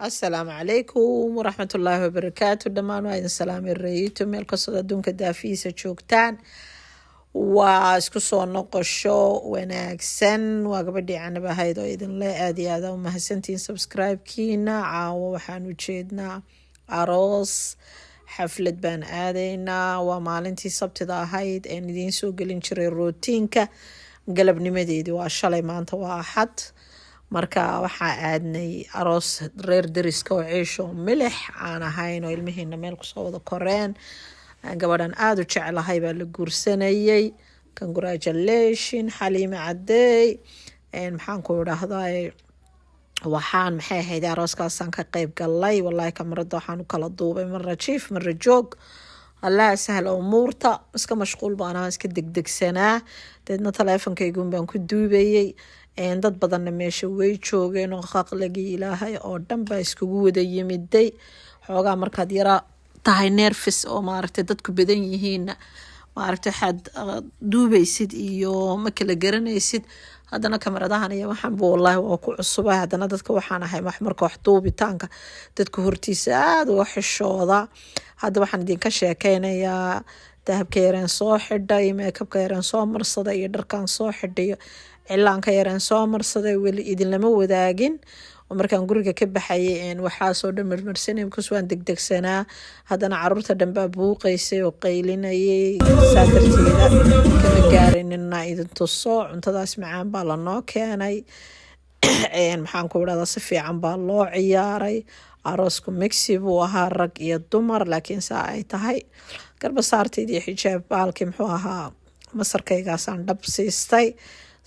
asalaamu calaykum waraxmatullaahi wabarakaatu. dhammaan waa idin salaamay reeyito meel kastoo adduunka daafihiisa joogtaan. waa isku soo noqosho wanaagsan. waa gabadhii canab ahayd oo idinle aad iyo aada u mahadsantihiin subscribe-kiina. caawo waxaan u jeednaa aroos xaflad baan aadaynaa. waa maalintii sabtida ahayd een idiin soo gelin jiray rootiinka galabnimadeedii. waa shalay, maanta waa axad. marka waxaa aadnay aroos reer dariska oo ciisho milix aan ahayn oo ilmihiina meel kusoo wada koreen. gabadhan aada u jeclahay baa la guursanayay. congratulation xaliime cadeey. maxaan ku idhaahdaa waxaan maxay ahayd arooskaasaan ka qeyb galay. wallaahi kamarada waxaan u kala duubay marna jiif marna joog. allaha sahla umuurta. iska mashquul baan ahaa, iska degdegsanaa. deedna taleefonkaygun baan ku duubayay. dad badanna meesha way joogeen oo khaqlagii ilaahay oo dhan baa iskugu wada yimiday. xoogaa markaad yara tahay nerfis oo maaragtay dadku badan yihiinna maaragtay waxaad duubaysid iyo ma kala garanaysid. haddana kamaradahan iyo waxaanba wallaahi waa ku cusubay. haddana dadka waxaan ahay marka wax duubitaanka dadka hortiisa aada uga xishooda. hadda waxaan idinka sheekeynayaa dahabka yareen soo xidhay, meekabka yareen soo marsaday iyo dharkan soo xidhayo cilaanka yareen soo marsaday. weli idinlama wadaagin oo markaan guriga ka baxayay waxaasoo dhan marmarsanay because waan degdegsanaa. haddana caruurta dhan baa buuqaysay oo qaylinayay. saa darteeda kama gaarinina idin tuso. cuntadaas macaan baa lanoo keenay. maxaan ku idhahdaa si fiican baa loo ciyaaray. aroosku mixi buu ahaa rag iyo dumar, laakiin saa ay tahay garbasaarteydii xijaab baalkii muxuu ahaa masarkaygaasaan dhab siistay.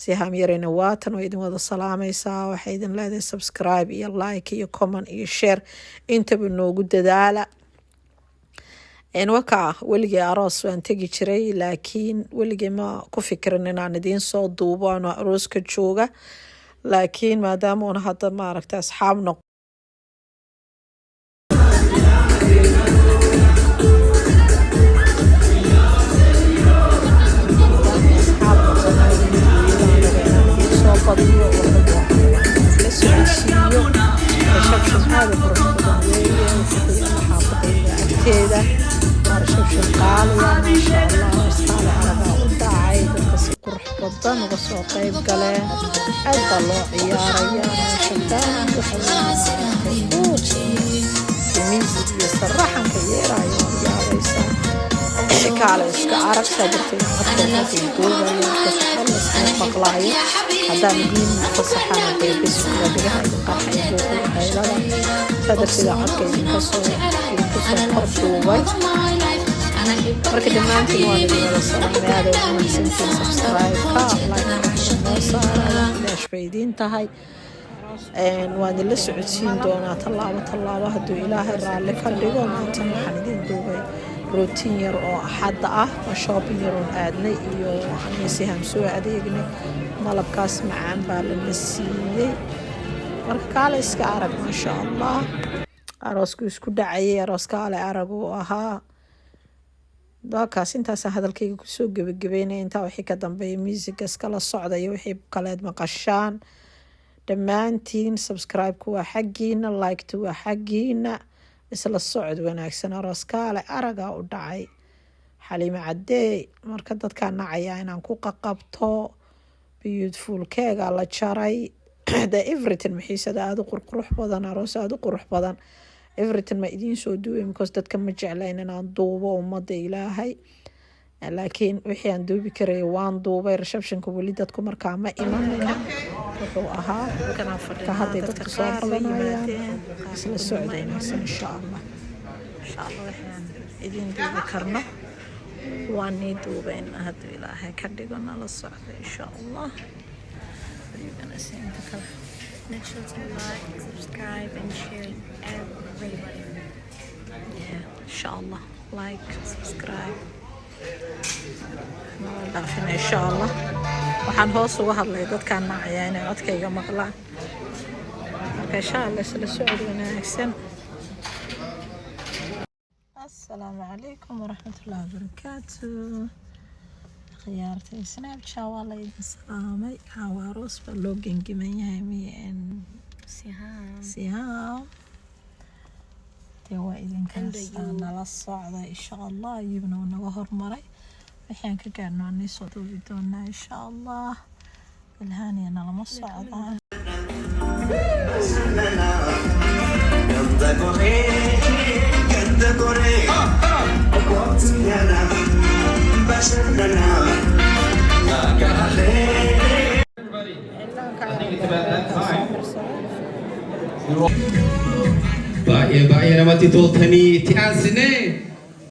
sihaam yarayna waatan oo idin wada salaamaysaa. waxay idin leedahay subscribe iyo like iyo comment iyo share intaba noogu dadaala. wakaa weligay aroos waan tegi jiray, laakiin weligay ma ku fikirin inaan idiin soo duubo ano arooska jooga. laakiin maadaama una hadda maaragta asxaab noq uga soo qeyb galeen. aad baa loo ciyaaraya music iyo saraxanka yeerayo ciyaaraysaa. kaale iska arag saa darteed codkoodaasay duubayo maqlaayo. haddaan idiin fasaxana dee biskuga dhigaha idin qarxay buuqiyo qaylada. saa darteeda codka idinka soo kor duubay. marka dhammaantiin waan idin wada salaamay. aada ugu mahadsantiin subscribe-ka like noo saaraya meesh bay idiin tahay. waan idinla socodsiin doonaa tallaabo hadduu ilaahay raalli ka dhigo. maantan waxaan idin duubay rootiin yar oo axadda ah oo shopping yar oon aadnay iyo sihaam soo adeegnay. malabkaas macaan baa lana siiyey. marka kaale iska arag maasha allah. aroosku isku dhacayay. aroos kaale arag uu ahaa. daakaas intaasa hadalkayga kusoo gebagabeynaya. intaa wixii ka dambeeya musiga iskala socda iyo wixii kaleed maqashaan. dhammaantiin subscribe-ku waa xaggiina, like-tu waa xaggiina. isla socod wanaagsan. aroos kaale aragaa u dhacay xaliime cadeey. marka dadkaa nacaya inaan ku qaqabto beautiful keega la jaray. the everything maxiisada aada u qurqurux badan. aroos aada u qurux badan. everything ma idiin soo duubay because dadka ma jeclayn inaan duubo ummadda ilaahay. laakiin wixii aan duubi karay waan duubay. receptionka weli dadku markaa ma imanayna. wuxuu ahaa ka hadday dadku soo badanayaan. isla socod wanaagsan insha allah. waxaan idiin duubi karno waan nii duubayna hadduu ilaahay ka dhigo. nala socda insha allah. Make sure to like, subscribe, and share everybody. Yeah, inshallah. Like, subscribe. dhaafina insha allah. waxaan hoos uga hadlay dadkaan nacaya inay codkayga maqlaan. marka insha allah isla socod wanaagsan. assalaamu calaykum waraxmatullaahi wabarakaatu. khiyaartay snapchat waa la idin salaamay. caawa aroos baa loo gengiman yahay. Sihaam. dee waa idinkaas nala socda insha allah. iyaguna waa naga hormaray waxaan ka gaarno anay soo duubi doonaa insha allah. ilhaaniya nalama socdaan. Baay'ee namatti toltanii ti'aasine